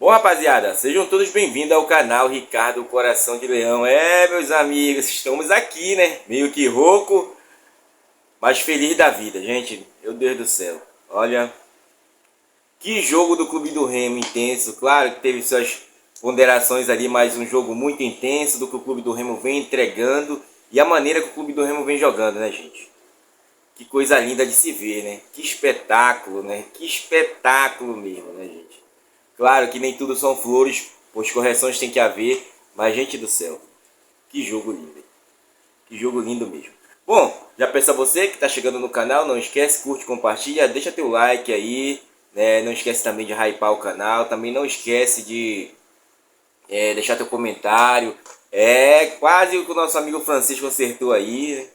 Bom, rapaziada, sejam todos bem-vindos ao canal Ricardo Coração de Leão. Meus amigos, estamos aqui, né? Meio que rouco, mas feliz da vida, gente. Meu Deus do céu. Olha, que jogo do Clube do Remo intenso. Claro que teve suas ponderações ali, mas um jogo muito intenso do que o Clube do Remo vem entregando e a maneira que o Clube do Remo vem jogando, né, gente? Que coisa linda de se ver, né? Que espetáculo, né? Que espetáculo mesmo, né, gente? Claro que nem tudo são flores, pois correções tem que haver, mas gente do céu, que jogo lindo, hein? Que jogo lindo mesmo. Bom, já pensa você que está chegando no canal, não esquece, curte, compartilha, deixa teu like aí, né? Não esquece também de hypar o canal, também não esquece de deixar teu comentário. Quase o que o nosso amigo Francisco acertou aí, né?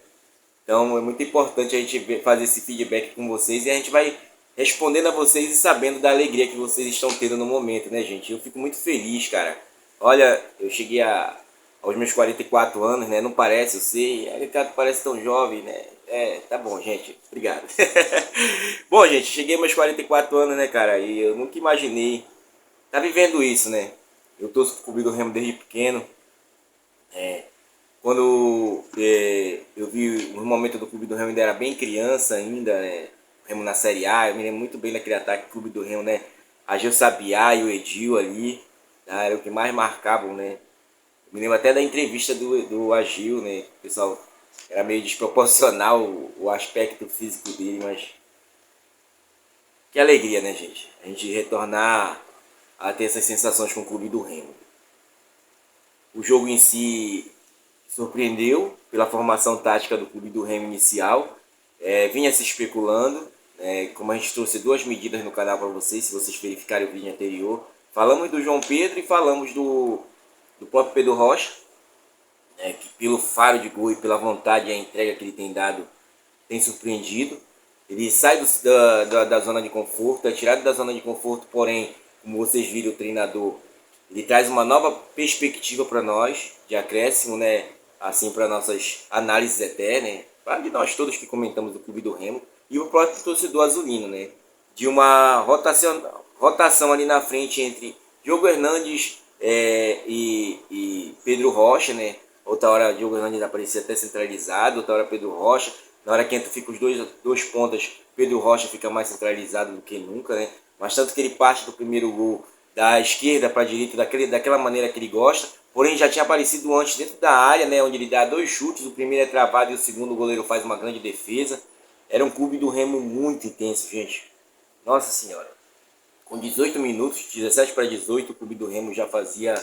Então é muito importante a gente fazer esse feedback com vocês e a gente vai respondendo a vocês e sabendo da alegria que vocês estão tendo no momento, né, gente? Eu fico muito feliz, cara. Olha, eu cheguei aos meus 44 anos, né? Não parece, eu sei. Ricardo parece tão jovem, né? Tá bom, gente. Obrigado. Bom, gente, cheguei aos meus 44 anos, né, cara? E eu nunca imaginei tá vivendo isso, né? Eu torço pro Clube do Remo desde pequeno. Quando eu vi o momento do Clube do Remo, ainda era bem criança ainda, né? O Remo na Série A, eu me lembro muito bem daquele ataque do Clube do Remo, né? A Gil Sabiá e o Edil ali, tá? Era o que mais marcavam, né? Eu me lembro até da entrevista do Agil, né? O pessoal era meio desproporcional o aspecto físico dele, mas que alegria, né, gente? A gente retornar a ter essas sensações com o Clube do Remo. O jogo em si surpreendeu pela formação tática do Clube do Remo inicial. Vinha se especulando, como a gente trouxe duas medidas no canal para vocês, se vocês verificarem o vídeo anterior. Falamos do João Pedro e falamos do próprio Pedro Rocha, que pelo faro de gol e pela vontade e a entrega que ele tem dado, tem surpreendido. Ele sai da zona de conforto, é tirado da zona de conforto, porém, como vocês viram, o treinador ele traz uma nova perspectiva para nós, de acréscimo, né? Assim, para nossas análises até, né? Para nós todos que comentamos o Clube do Remo e o próprio torcedor azulino, né? De uma rotação ali na frente entre Diogo Hernandes e Pedro Rocha, né? Outra hora Diogo Hernandes aparecia até centralizado, outra hora Pedro Rocha. Na hora que entra fica os dois pontas, Pedro Rocha fica mais centralizado do que nunca, né? Mas tanto que ele parte do primeiro gol da esquerda para a direita daquela maneira que ele gosta, porém já tinha aparecido antes dentro da área, né, onde ele dá dois chutes, o primeiro é travado e o segundo o goleiro faz uma grande defesa. Era um Clube do Remo muito intenso, gente. Nossa senhora. Com 18 minutos, 17 para 18, o Clube do Remo já fazia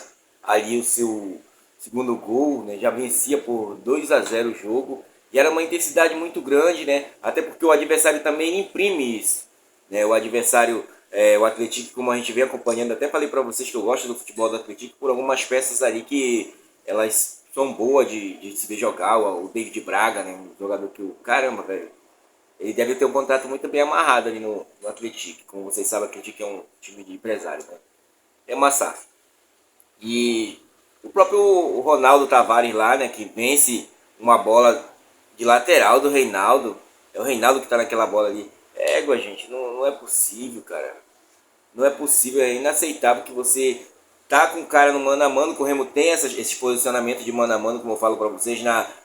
ali o seu segundo gol, né? Já vencia por 2-0 o jogo. E era uma intensidade muito grande, né? Até porque o adversário também imprime isso, né? O adversário, o Atlético, como a gente vem acompanhando, até falei para vocês que eu gosto do futebol do Atlético por algumas peças ali que elas são boas de se ver jogar. O David Braga, né? Um jogador que o caramba, velho. Ele deve ter um contrato muito bem amarrado ali no Atlético. Como vocês sabem, o Atlético é um time de empresário, né? É uma SAF. E o próprio Ronaldo Tavares lá, né? Que vence uma bola de lateral do Reinaldo. É o Reinaldo que tá naquela bola ali. Gente, não é possível, cara. Não é possível, é inaceitável que você tá com o cara no mano a mano, que o Remo tem esses posicionamentos de mano a mano, como eu falo para vocês,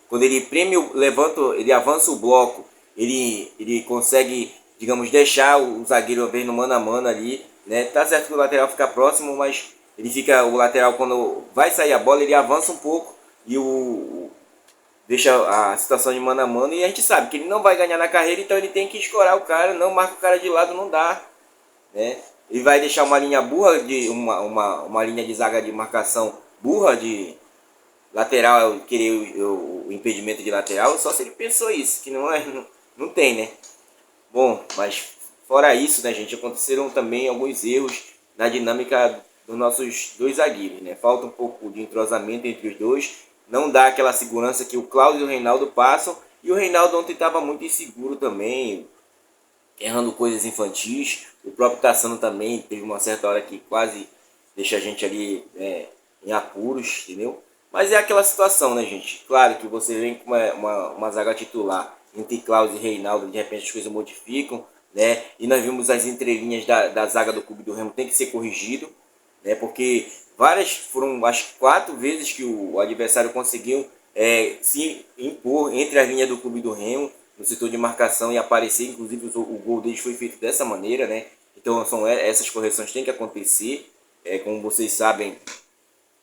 quando ele levanta, ele avança o bloco, ele consegue, digamos, deixar o zagueiro ver no mano a mano ali, né? Tá certo que o lateral fica próximo, mas o lateral quando vai sair a bola, ele avança um pouco e deixa a situação de mano a mano, e a gente sabe que ele não vai ganhar na carreira, então ele tem que escorar o cara, não marca o cara de lado, não dá, né? Ele vai deixar uma linha burra, uma linha de zaga de marcação burra, de lateral, querer o impedimento de lateral, só se ele pensou isso, que não tem, né? Bom, mas fora isso, né, gente, aconteceram também alguns erros na dinâmica dos nossos dois zagueiros, né? Falta um pouco de entrosamento entre os dois, não dá aquela segurança que o Cláudio e o Reinaldo passam, e o Reinaldo ontem estava muito inseguro também, errando coisas infantis. O próprio Tassano também teve uma certa hora que quase deixa a gente ali em apuros, entendeu? Mas é aquela situação, né, gente? Claro que você vem com uma zaga titular entre Klaus e Reinaldo, de repente as coisas modificam, né? E nós vimos as entrelinhas da zaga do Clube do Remo tem que ser corrigido, né? Porque foram acho que 4 vezes que o adversário conseguiu se impor entre as linhas do clube do Remo, no setor de marcação e aparecer, inclusive o gol deles foi feito dessa maneira, né? Então essas correções têm que acontecer. Como vocês sabem,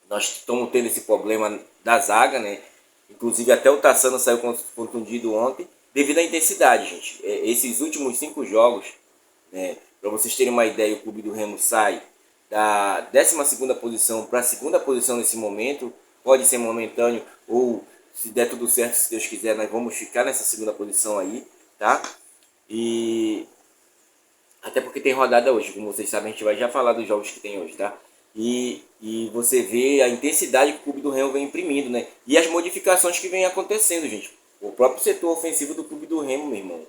nós estamos tendo esse problema da zaga, né? Inclusive até o Tassano saiu contundido ontem, devido à intensidade, gente. Esses últimos 5 jogos, né? Para vocês terem uma ideia, o clube do Remo sai da 12ª posição para a 2ª posição nesse momento. Pode ser momentâneo ou, se der tudo certo, se Deus quiser, nós vamos ficar nessa 2ª posição aí, tá? E até porque tem rodada hoje, como vocês sabem, a gente vai já falar dos jogos que tem hoje, tá? E você vê a intensidade que o clube do Remo vem imprimindo, né? E as modificações que vem acontecendo, gente. O próprio setor ofensivo do clube do Remo, meu irmão,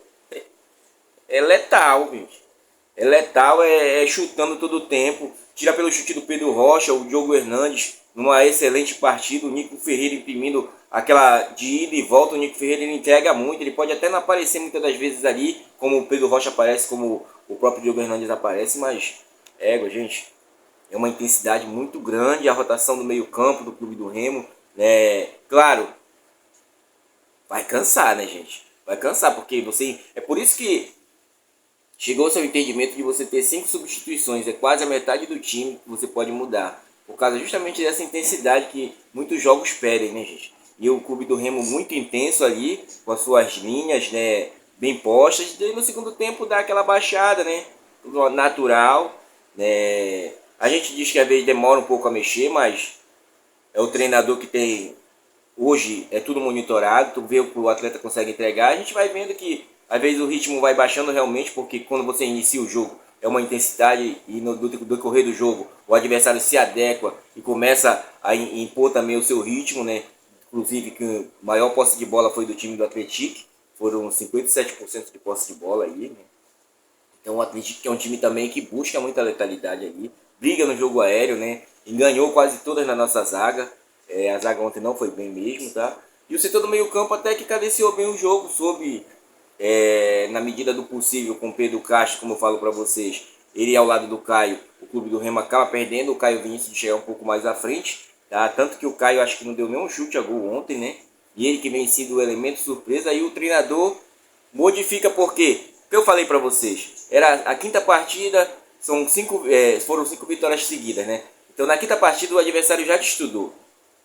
é letal, gente. É letal, chutando todo o tempo. Tira pelo chute do Pedro Rocha, o Diogo Hernandes, numa excelente partida. O Nico Ferreira imprimindo aquela de ida e volta. O Nico Ferreira ele entrega muito. Ele pode até não aparecer muitas das vezes ali, como o Pedro Rocha aparece, como o próprio Diogo Hernandes aparece. Mas, gente, é uma intensidade muito grande. A rotação do meio campo do clube do Remo, né? Claro, vai cansar, né, gente? Vai cansar, porque você... É por isso que chegou-se ao entendimento de você ter 5 substituições, é quase a metade do time que você pode mudar. Por causa justamente dessa intensidade que muitos jogos pedem, né, gente? E o clube do Remo muito intenso ali, com as suas linhas, né, bem postas. E no segundo tempo dá aquela baixada, né? Tudo natural, né? A gente diz que às vezes demora um pouco a mexer, mas é o treinador que tem. Hoje é tudo monitorado, tu vê o que o atleta consegue entregar. A gente vai vendo que às vezes o ritmo vai baixando realmente, porque quando você inicia o jogo é uma intensidade e no decorrer do jogo o adversário se adequa e começa a impor também o seu ritmo, né? Inclusive que o maior posse de bola foi do time do Atlético, foram 57% de posse de bola aí, né? Então o Atlético é um time também que busca muita letalidade ali, briga no jogo aéreo, né? E ganhou quase todas na nossa zaga. A zaga ontem não foi bem mesmo, tá? E o setor do meio campo até que cadenciou bem o jogo, soube, na medida do possível, com o Pedro Castro, como eu falo para vocês, ele ao lado do Caio, o clube do Remo acaba perdendo, o Caio Vinícius de chegar um pouco mais à frente, tá? Tanto que o Caio acho que não deu nenhum chute a gol ontem, né? E ele que vem sido o elemento surpresa, aí o treinador modifica por quê? O que eu falei para vocês, era a 5ª partida, foram 5 vitórias seguidas, né? Então na 5ª partida o adversário já te estudou.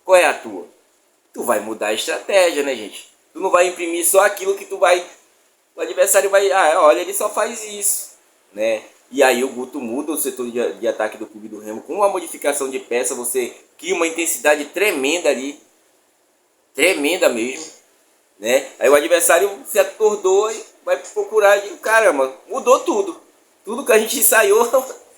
Qual é a tua? Tu vai mudar a estratégia, né, gente? Tu não vai imprimir só aquilo que tu vai... O adversário vai... olha, ele só faz isso, né? E aí o Guto muda o setor de ataque do clube do Remo. Com uma modificação de peça, você cria uma intensidade tremenda ali. Tremenda mesmo, né? Aí o adversário se atordou e vai procurar e caramba, mudou tudo. Tudo que a gente ensaiou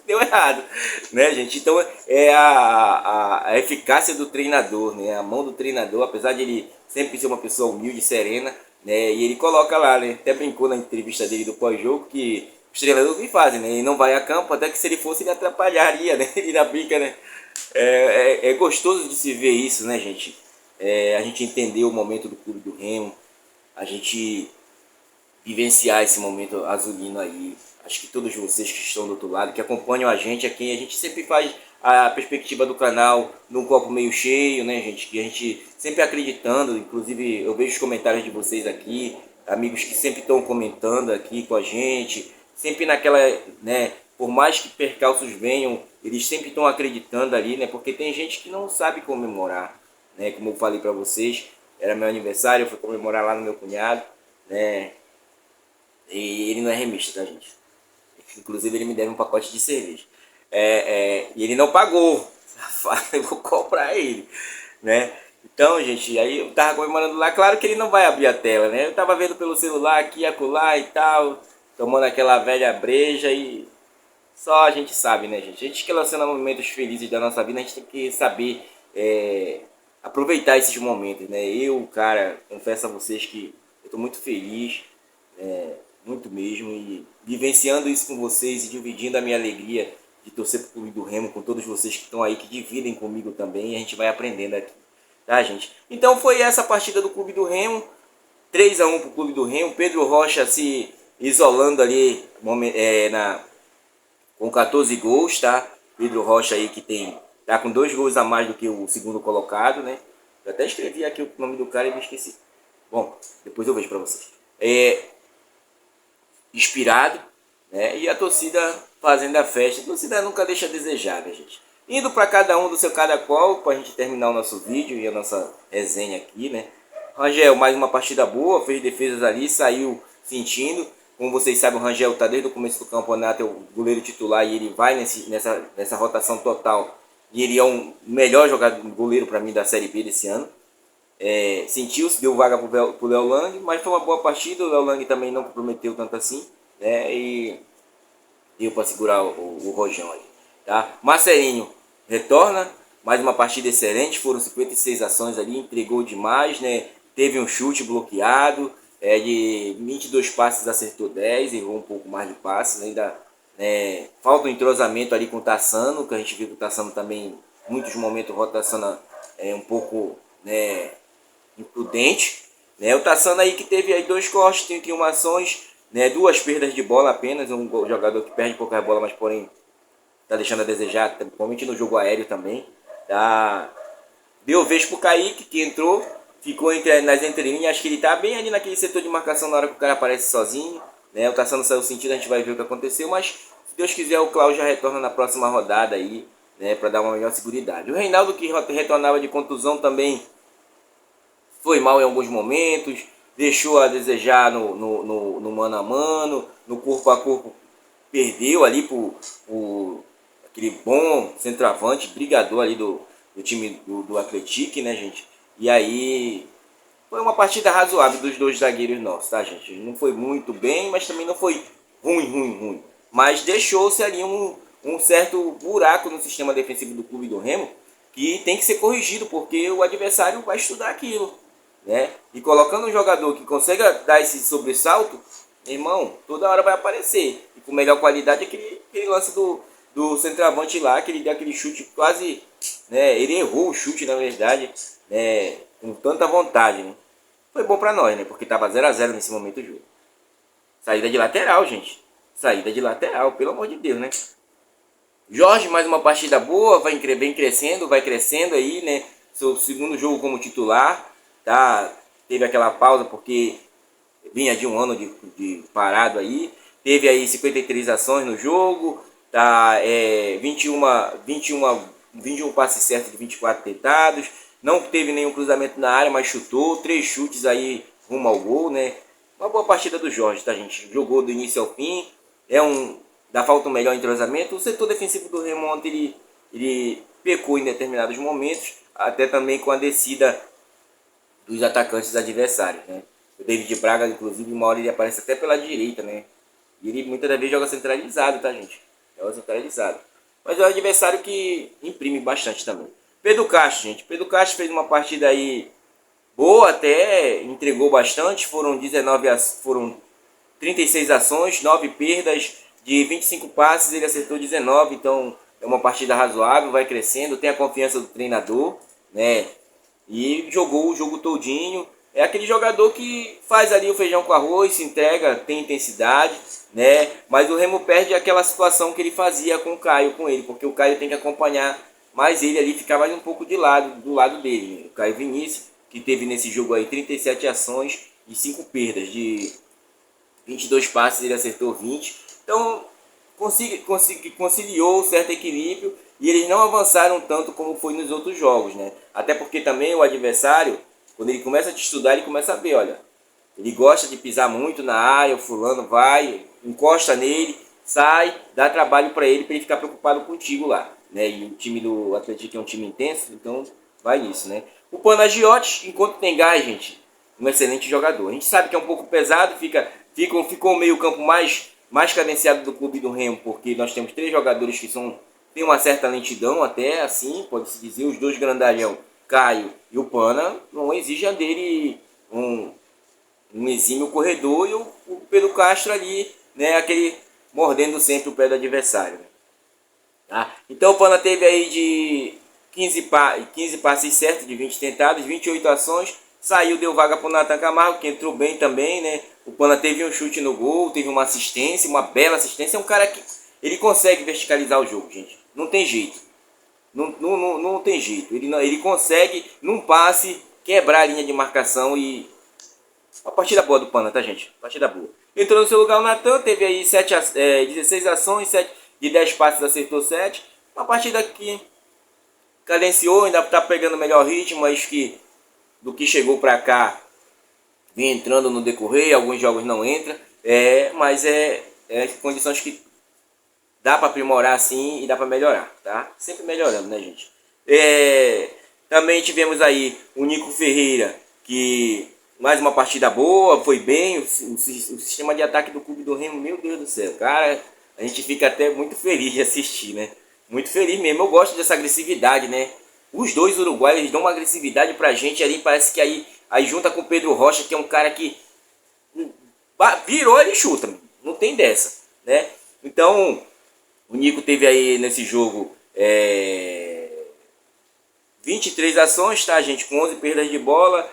deu errado, né, gente? Então é a eficácia do treinador, né? A mão do treinador, apesar de ele sempre ser uma pessoa humilde, serena, né? E ele coloca lá, né? Até brincou na entrevista dele do pós-jogo que os treinadores que fazem, né? Ele não vai a campo, até que se ele fosse ele atrapalharia, né? Ele na brinca, né? É gostoso de se ver isso, né, gente? A gente entender o momento do clube do Remo, a gente vivenciar esse momento azulino aí. Acho que todos vocês que estão do outro lado, que acompanham a gente aqui, a gente sempre faz a perspectiva do canal num copo meio cheio, né, gente? Que a gente sempre acreditando, inclusive eu vejo os comentários de vocês aqui, amigos que sempre estão comentando aqui com a gente, sempre naquela, né, por mais que percalços venham, eles sempre estão acreditando ali, né? Porque tem gente que não sabe comemorar, né? Como eu falei para vocês, era meu aniversário, eu fui comemorar lá no meu cunhado, né? E ele não é remista, tá, gente? Inclusive ele me deve um pacote de cerveja. E ele não pagou. Safado, eu vou cobrar ele, né? Então, gente, aí eu tava comemorando lá. Claro que ele não vai abrir a tela, né? Eu tava vendo pelo celular aqui, acolá e tal, tomando aquela velha breja e só a gente sabe, né, gente? A gente que relaciona momentos felizes da nossa vida, a gente tem que saber aproveitar esses momentos, né? Eu, cara, confesso a vocês que eu tô muito feliz, muito mesmo, e vivenciando isso com vocês e dividindo a minha alegria de torcer pro clube do Remo com todos vocês que estão aí, que dividem comigo também, e a gente vai aprendendo aqui, tá, gente? Então foi essa partida do clube do Remo, 3-1 pro clube do Remo, Pedro Rocha se isolando ali com 14 gols, tá? Pedro Rocha aí que tá com 2 gols a mais do que o segundo colocado, né? Eu até escrevi aqui o nome do cara e me esqueci. Bom, depois eu vejo pra vocês. Inspirado, né? E a torcida fazendo a festa. A torcida nunca deixa a desejar, né, gente? Indo para cada um do seu cada qual, para a gente terminar o nosso vídeo e a nossa resenha aqui, né? Rangel, mais uma partida boa, fez defesas ali, saiu sentindo. Como vocês sabem, o Rangel está desde o começo do campeonato, é o goleiro titular e ele vai nessa rotação total. E ele é o melhor jogador, goleiro para mim da Série B desse ano. Sentiu-se, deu vaga pro Léo Lang, mas foi uma boa partida. O Léo Lang também não prometeu tanto assim, né? E deu para segurar o Rojão ali, tá? Marcelinho retorna, mais uma partida excelente, foram 56 ações ali, entregou demais, né? Teve um chute bloqueado, de 22 passes acertou 10, errou um pouco mais de passes, ainda falta um entrosamento ali com o Tassano, que a gente viu que o Tassano também, em muitos momentos, rotaciona um pouco, né, imprudente, né? O Tassano aí que teve aí 2 cortes, 31 ações, né? 2 perdas de bola apenas, um jogador que perde poucas bolas, mas porém tá deixando a desejar, principalmente no jogo aéreo também. Tá? Deu vez pro Kaique, que entrou, ficou nas entrelinhas, acho que ele tá bem ali naquele setor de marcação na hora que o cara aparece sozinho, né? O Tassano saiu sentido, a gente vai ver o que aconteceu, mas se Deus quiser o Cláudio já retorna na próxima rodada aí, né? Para dar uma melhor seguridade. O Reinaldo, que retornava de contusão, também foi mal em alguns momentos, deixou a desejar no mano a mano, no corpo a corpo, perdeu ali por aquele bom centroavante, brigador ali do time do Atlético, né, gente? E aí foi uma partida razoável dos 2 zagueiros nossos, tá, gente? Não foi muito bem, mas também não foi ruim. Mas deixou-se ali um certo buraco no sistema defensivo do Clube do Remo, que tem que ser corrigido, porque o adversário vai estudar aquilo, né? E colocando um jogador que consiga dar esse sobressalto, irmão, toda hora vai aparecer. E com melhor qualidade, aquele lance do centroavante lá, que ele deu aquele chute quase, né? Ele errou o chute, na verdade, né? Com tanta vontade, né? Foi bom pra nós, né? Porque tava 0 a 0 nesse momento do jogo. Saída de lateral, gente. Saída de lateral, pelo amor de Deus, né? Jorge, mais uma partida boa, vem crescendo, vai crescendo aí, né? Seu segundo jogo como titular, tá? Teve aquela pausa porque vinha de um ano de parado aí. Teve aí 53 ações no jogo, tá? 21 passes certos de 24 tentados. Não teve nenhum cruzamento na área, mas chutou. 3 chutes aí rumo ao gol, né? Uma boa partida do Jorge, tá, gente? Jogou do início ao fim. Dá falta um melhor entrosamento. O setor defensivo do Remo ontem ele pecou em determinados momentos, até também com a descida dos atacantes adversários, né? O David Braga, inclusive, uma hora ele aparece até pela direita, né? E ele muitas das vezes joga centralizado, tá, gente? Joga centralizado. Mas é um adversário que imprime bastante também. Pedro Castro, gente. Pedro Castro fez uma partida aí boa até, entregou bastante. Foram 36 ações, 9 perdas, de 25 passes ele acertou 19, então é uma partida razoável, vai crescendo, tem a confiança do treinador, né? E jogou o jogo todinho. É aquele jogador que faz ali o feijão com arroz, se entrega, tem intensidade, né? Mas o Remo perde aquela situação que ele fazia com o Caio, com ele, porque o Caio tem que acompanhar mais ele ali, ficar mais um pouco de lado, do lado dele, né? O Caio Vinícius, que teve nesse jogo aí 37 ações e 5 perdas, de 22 passes ele acertou 20. Então conciliou certo equilíbrio e eles não avançaram tanto como foi nos outros jogos, né? Até porque também o adversário, quando ele começa a te estudar, ele começa a ver, olha, ele gosta de pisar muito na área, o fulano vai, encosta nele, sai, dá trabalho para ele ficar preocupado contigo lá, né? E o time do Atlético é um time intenso, então vai nisso, né? O Panagiotti, enquanto tem gás, gente, um excelente jogador. A gente sabe que é um pouco pesado, ficou o meio campo mais cadenciado do Clube do Remo, porque nós temos 3 jogadores que têm uma certa lentidão, até assim, pode-se dizer, os 2 grandalhão, Caio e o Pana, não exigem dele um exímio corredor, e o Pedro Castro ali, né, aquele mordendo sempre o pé do adversário. Tá? Então o Pana teve aí de 15 passes certos, de 20 tentados, 28 ações, saiu, deu vaga para o Nathan Camargo, que entrou bem também, né? O Pana teve um chute no gol, teve uma assistência, uma bela assistência. É um cara que ele consegue verticalizar o jogo, gente. Não tem jeito. Não tem jeito. Ele consegue, num passe, quebrar a linha de marcação e... Uma partida boa do Pana, tá, gente? Partida boa. Entrou no seu lugar o Natan, teve aí 16 ações, 7 de 10 passes, acertou 7. Uma partida que cadenciou, ainda tá pegando melhor ritmo, mas que do que chegou pra cá, vem entrando no decorrer, alguns jogos não entra, mas condições que dá para aprimorar sim e dá para melhorar, tá? Sempre melhorando, né, gente? Também tivemos aí o Nico Ferreira, que mais uma partida boa, foi bem. O sistema de ataque do Clube do Remo, meu Deus do céu, cara, a gente fica até muito feliz de assistir, né? Muito feliz mesmo, eu gosto dessa agressividade, né? Os dois uruguaios, eles dão uma agressividade pra gente ali, parece que aí junta com o Pedro Rocha, que é um cara que virou, ele chuta, não tem dessa, né? Então, o Nico teve aí nesse jogo 23 ações, tá, gente? Com 11 perdas de bola,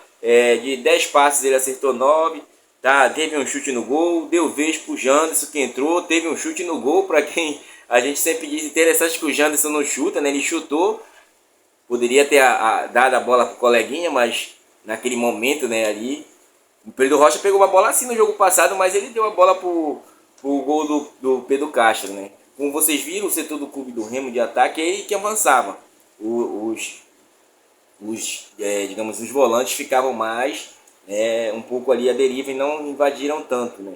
de 10 passes ele acertou 9, tá? Teve um chute no gol, deu vez pro Janderson que entrou, teve um chute no gol, para quem a gente sempre diz, interessante que o Janderson não chuta, né? Ele chutou, poderia ter dado a bola pro coleguinha, mas naquele momento, né, ali, o Pedro Rocha pegou uma bola assim no jogo passado, mas ele deu a bola pro gol do Pedro Castro, né? Como vocês viram, o setor do Clube do Remo de ataque é ele que avançava. Digamos, os volantes ficavam mais um pouco ali à deriva e não invadiram tanto, né?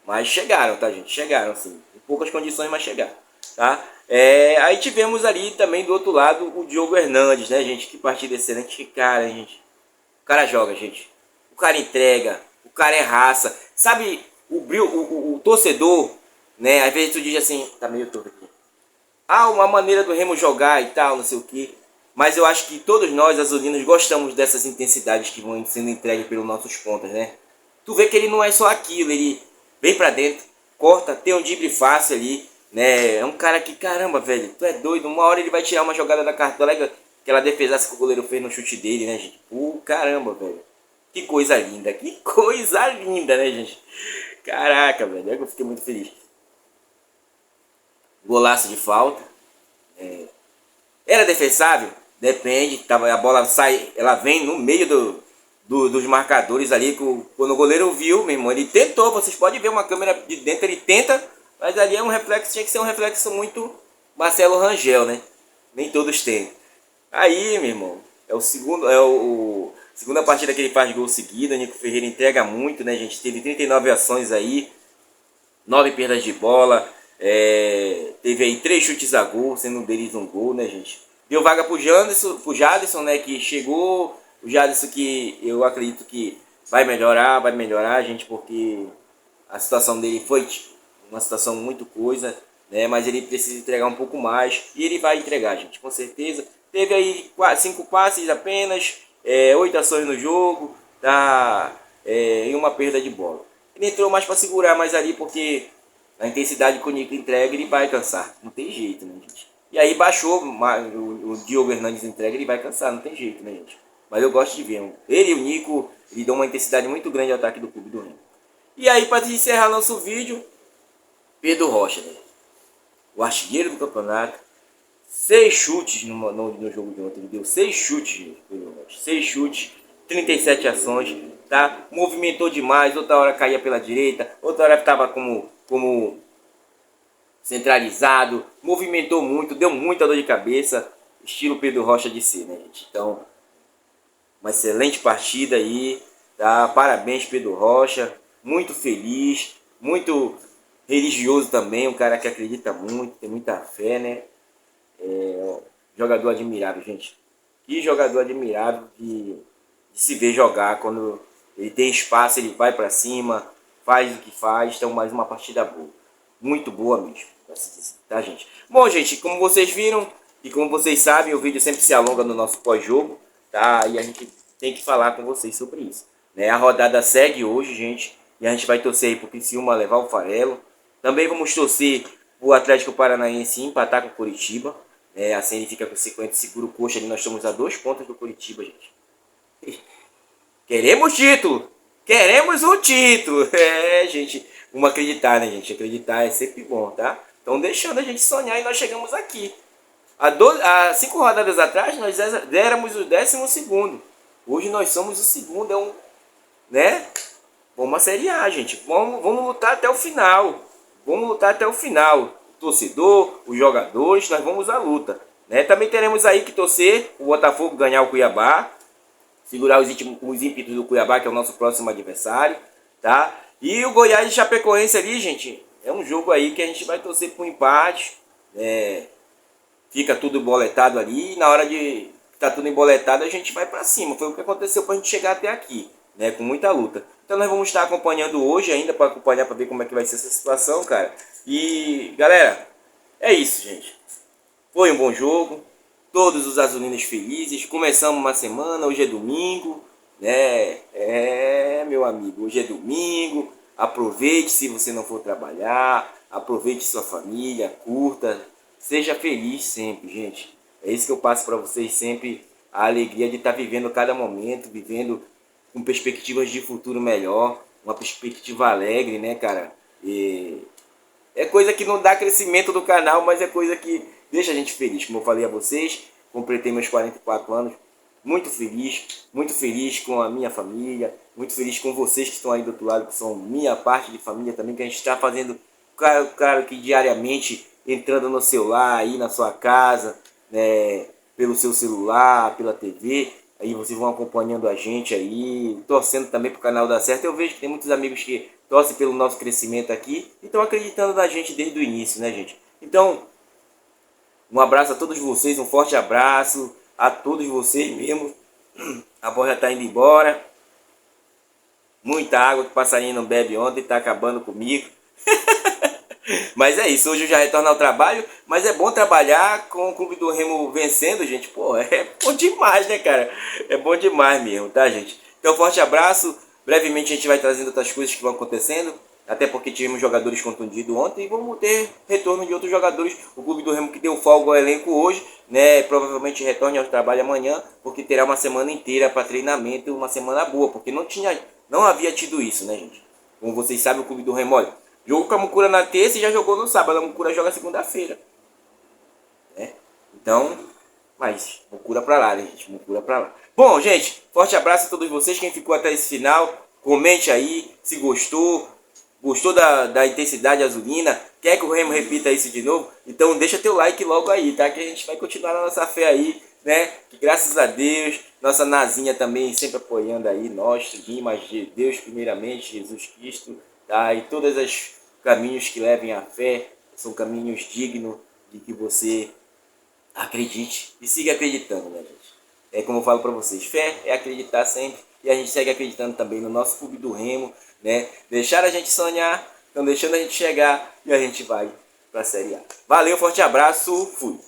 Mas chegaram, tá, gente? Chegaram, sim. Em poucas condições, mas chegaram, tá? Aí tivemos ali também do outro lado o Diogo Hernandes, né, gente? Que partida excelente, que cara, gente. O cara joga, gente. O cara entrega. O cara é raça. Sabe, o torcedor, né? Às vezes tu diz assim, tá meio torto aqui. Uma maneira do Remo jogar e tal, não sei o que. Mas eu acho que todos nós, azulinos, gostamos dessas intensidades que vão sendo entregues pelos nossos pontas, né? Tu vê que ele não é só aquilo, ele vem pra dentro, corta, tem um drible fácil ali, né? É um cara que, caramba, velho, tu é doido. Uma hora ele vai tirar uma jogada da cartola, aquela defesaça que o goleiro fez no chute dele, né, gente? Caramba, velho. Que coisa linda, né, gente? Caraca, velho, eu fiquei muito feliz. Golaço de falta. Era defensável? Depende. A bola sai, ela vem no meio dos marcadores ali. Quando o goleiro viu, meu irmão, ele tentou. Vocês podem ver uma câmera de dentro, ele tenta, mas ali é um reflexo, tinha que ser um reflexo muito Marcelo Rangel, né? Nem todos têm. Aí, meu irmão, segunda partida que ele faz gol seguido. O Nico Ferreira entrega muito, né, gente? Teve 39 ações aí, 9 perdas de bola. Teve aí 3 chutes a gol, sendo um deles um gol, né, gente? Deu vaga pro Jadson, né, que chegou. O Jadson que eu acredito que vai melhorar, gente, porque a situação dele foi uma situação muito coisa, né, mas ele precisa entregar um pouco mais, e ele vai entregar, gente, com certeza. Teve aí 5 passes apenas, 8 ações no jogo, tá, e uma perda de bola. Ele entrou mais para segurar mais ali, porque a intensidade que o Nico entrega, ele vai cansar. Não tem jeito, né, gente? E aí baixou, o Diogo Hernandes entrega, ele vai cansar, não tem jeito, né, gente? Mas eu gosto de ver. Ele e o Nico, ele dão uma intensidade muito grande ao ataque do Clube do Remo. E aí, para encerrar nosso vídeo, Pedro Rocha, né? O artilheiro do campeonato. 6 chutes no jogo de ontem. Ele deu 6 chutes, Pedro Rocha. 6 chutes, 37 ações, tá? Movimentou demais, outra hora caía pela direita, outra hora estava como centralizado, movimentou muito, deu muita dor de cabeça, estilo Pedro Rocha de ser, né, gente? Então, uma excelente partida aí, tá? Parabéns, Pedro Rocha, muito feliz, muito religioso também, um cara que acredita muito, tem muita fé, né? Jogador admirável, gente. Que jogador admirável de se ver jogar. Quando ele tem espaço, ele vai para cima, faz o que faz. Então, mais uma partida boa. Muito boa mesmo, tá, gente? Bom, gente, como vocês viram e como vocês sabem, o vídeo sempre se alonga no nosso pós-jogo, tá? E a gente tem que falar com vocês sobre isso, né? A rodada segue hoje, gente, e a gente vai torcer aí pro Criciúma levar o farelo. Também vamos torcer o Atlético Paranaense empatar com o Curitiba, né? Assim ele fica com 50, segura o coxa ali. Nós estamos a 2 pontos do Curitiba, gente. Queremos título! Queremos um título! Gente, vamos acreditar, né, gente? Acreditar é sempre bom, tá? Então deixando a gente sonhar e nós chegamos aqui. Há 5 rodadas atrás nós éramos o 12º. Hoje nós somos o segundo. É um, né? Vamos a Série A, gente. Vamos lutar até o final. Vamos lutar até o final. O torcedor, os jogadores, nós vamos à luta. Né? Também teremos aí que torcer o Botafogo ganhar o Cuiabá. Segurar os ímpetos do Cuiabá, que é o nosso próximo adversário. Tá? E o Goiás e Chapecoense ali, gente, é um jogo aí que a gente vai torcer por um empate. Fica tudo emboletado ali. E na hora de tá tudo emboletado, a gente vai para cima. Foi o que aconteceu para a gente chegar até aqui, né? Com muita luta. Então nós vamos estar acompanhando hoje ainda para acompanhar, para ver como é que vai ser essa situação, cara. E galera, é isso, gente. Foi um bom jogo. Todos os azulinos felizes. Começamos uma semana. Hoje é domingo, né? Meu amigo, hoje é domingo. Aproveite se você não for trabalhar. Aproveite sua família, curta. Seja feliz sempre, gente. É isso que eu passo para vocês sempre. A alegria de estar vivendo cada momento, vivendo com perspectivas de futuro melhor, uma perspectiva alegre, né, cara? E é coisa que não dá crescimento do canal, mas é coisa que deixa a gente feliz. Como eu falei a vocês, completei meus 44 anos, muito feliz com a minha família, muito feliz com vocês que estão aí do outro lado, que são minha parte de família também, que a gente está fazendo, claro que diariamente, entrando no celular, aí na sua casa, né, pelo seu celular, pela TV, aí vocês vão acompanhando a gente aí, torcendo também pro canal dar certo. Eu vejo que tem muitos amigos que torcem pelo nosso crescimento aqui e estão acreditando na gente desde o início, né, gente? Então, um abraço a todos vocês, um forte abraço a todos vocês mesmo. A voz já tá indo embora. Muita água que o passarinho não bebe ontem, tá acabando comigo. Mas é isso, hoje eu já retorno ao trabalho, mas é bom trabalhar com o Clube do Remo vencendo, gente. Pô, é bom demais, né, cara? É bom demais mesmo, tá, gente? Então, forte abraço. Brevemente a gente vai trazendo outras coisas que vão acontecendo, até porque tivemos jogadores contundidos ontem e vamos ter retorno de outros jogadores. O Clube do Remo que deu folga ao elenco hoje, né, provavelmente retorne ao trabalho amanhã, porque terá uma semana inteira para treinamento, uma semana boa, porque não havia tido isso, né, gente? Como vocês sabem, o Clube do Remo, olha, jogou com a Mucura na terça e já jogou no sábado. A Mucura joga segunda-feira, né? Então, mas Mucura pra lá, né, gente? Mucura pra lá. Bom, gente, forte abraço a todos vocês. Quem ficou até esse final, comente aí se gostou. Gostou da intensidade azulina? Quer que o Remo repita isso de novo? Então deixa teu like logo aí, tá? Que a gente vai continuar na nossa fé aí, né? Que graças a Deus, nossa Nazinha também sempre apoiando aí nós, mas de Deus primeiramente, Jesus Cristo, tá? E todos os caminhos que levem à fé são caminhos dignos de que você acredite e siga acreditando, né, gente? É como eu falo para vocês, fé é acreditar sempre e a gente segue acreditando também no nosso Clube do Remo, né? Deixar a gente sonhar, estão deixando a gente chegar e a gente vai para a Série A. Valeu, forte abraço, fui!